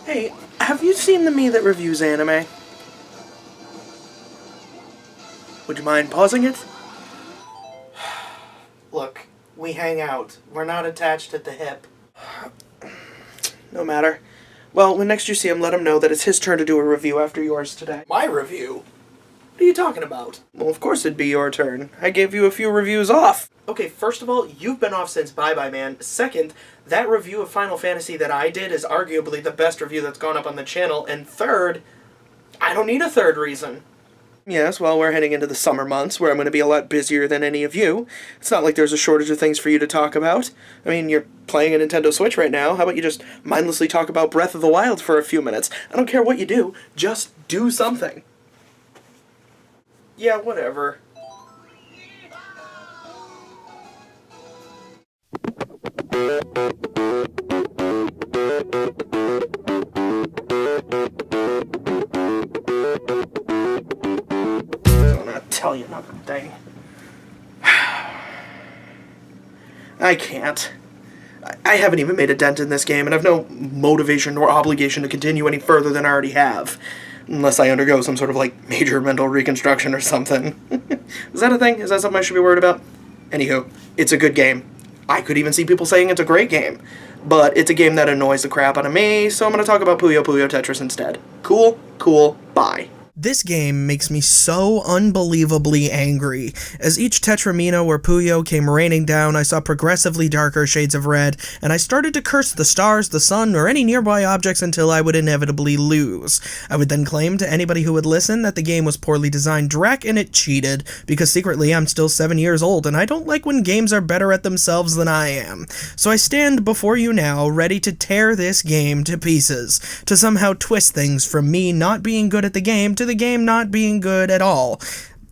Hey, have you seen the me that reviews anime? Would you mind pausing it? Look, we hang out. We're not attached at the hip. No matter. Well, when next you see him, let him know that it's his turn to do a review after yours today. My review? What are you talking about? Well, of course it'd be your turn. I gave you a few reviews off. Okay, first of all, you've been off since Bye Bye Man. Second, that review of Final Fantasy that I did is arguably the best review that's gone up on the channel. And third, I don't need a third reason. Yes, well, we're heading into the summer months where I'm going to be a lot busier than any of you. It's not like there's a shortage of things for you to talk about. I mean, you're playing a Nintendo Switch right now. How about you just mindlessly talk about Breath of the Wild for a few minutes? I don't care what you do, just do something. Yeah, whatever. Tell you another thing. I can't. I haven't even made a dent in this game, and I've no motivation nor obligation to continue any further than I already have. Unless I undergo some sort of, major mental reconstruction or something. Is that a thing? Is that something I should be worried about? Anywho, it's a good game. I could even see people saying it's a great game. But it's a game that annoys the crap out of me, so I'm going to talk about Puyo Puyo Tetris instead. Cool, bye. This game makes me so unbelievably angry. As each Tetramino or Puyo came raining down, I saw progressively darker shades of red, and I started to curse the stars, the sun, or any nearby objects until I would inevitably lose. I would then claim to anybody who would listen that the game was poorly designed dreck and it cheated, because secretly I'm still 7 years old and I don't like when games are better at themselves than I am. So I stand before you now, ready to tear this game to pieces, to somehow twist things from me not being good at the game to the game not being good at all.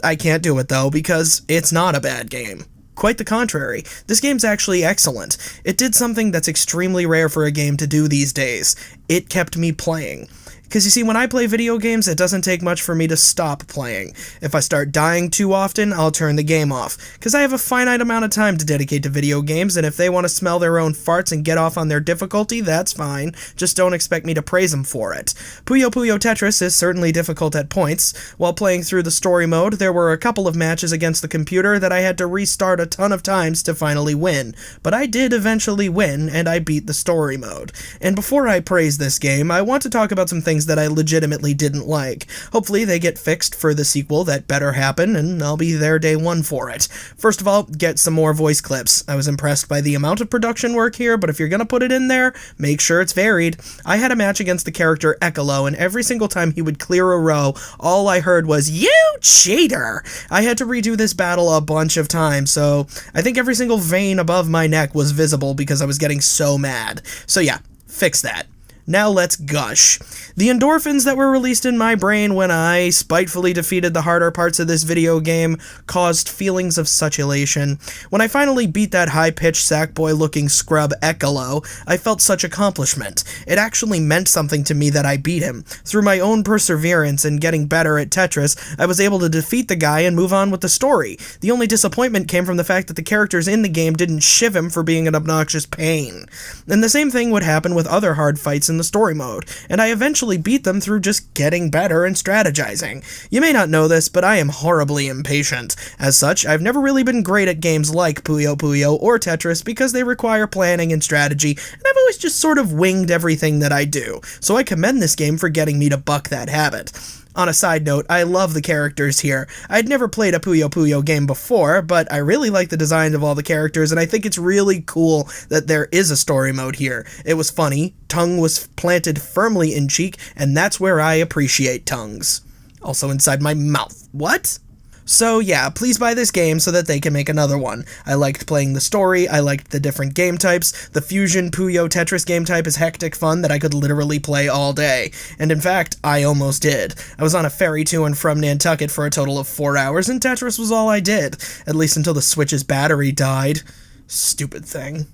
I can't do it though, because it's not a bad game. Quite the contrary. This game's actually excellent. It did something that's extremely rare for a game to do these days. It kept me playing. Because you see, when I play video games, it doesn't take much for me to stop playing. If I start dying too often, I'll turn the game off. Because I have a finite amount of time to dedicate to video games, and if they want to smell their own farts and get off on their difficulty, that's fine. Just don't expect me to praise them for it. Puyo Puyo Tetris is certainly difficult at points. While playing through the story mode, there were a couple of matches against the computer that I had to restart a ton of times to finally win. But I did eventually win, and I beat the story mode. And before I praise this game, I want to talk about some things that I legitimately didn't like. Hopefully they get fixed for the sequel that better happen, and I'll be there day one for it. First of all, get some more voice clips. I was impressed by the amount of production work here, but if you're gonna put it in there, make sure it's varied. I had a match against the character Ekalo, and every single time he would clear a row, all I heard was, "You cheater!" I had to redo this battle a bunch of times, so I think every single vein above my neck was visible because I was getting so mad. So yeah, fix that. Now let's gush. The endorphins that were released in my brain when I spitefully defeated the harder parts of this video game caused feelings of such elation. When I finally beat that high-pitched sackboy-looking scrub Ekalo, I felt such accomplishment. It actually meant something to me that I beat him. Through my own perseverance and getting better at Tetris, I was able to defeat the guy and move on with the story. The only disappointment came from the fact that the characters in the game didn't shiv him for being an obnoxious pain. And the same thing would happen with other hard fights in the story mode, and I eventually beat them through just getting better and strategizing. You may not know this, but I am horribly impatient. As such, I've never really been great at games like Puyo Puyo or Tetris because they require planning and strategy, and I've always just sort of winged everything that I do, so I commend this game for getting me to buck that habit. On a side note, I love the characters here. I'd never played a Puyo Puyo game before, but I really like the design of all the characters, and I think it's really cool that there is a story mode here. It was funny, tongue was planted firmly in cheek, and that's where I appreciate tongues. Also inside my mouth. What? So yeah, please buy this game so that they can make another one. I liked playing the story, I liked the different game types, the Fusion Puyo Tetris game type is hectic fun that I could literally play all day. And in fact, I almost did. I was on a ferry to and from Nantucket for a total of 4 hours, and Tetris was all I did. At least until the Switch's battery died. Stupid thing.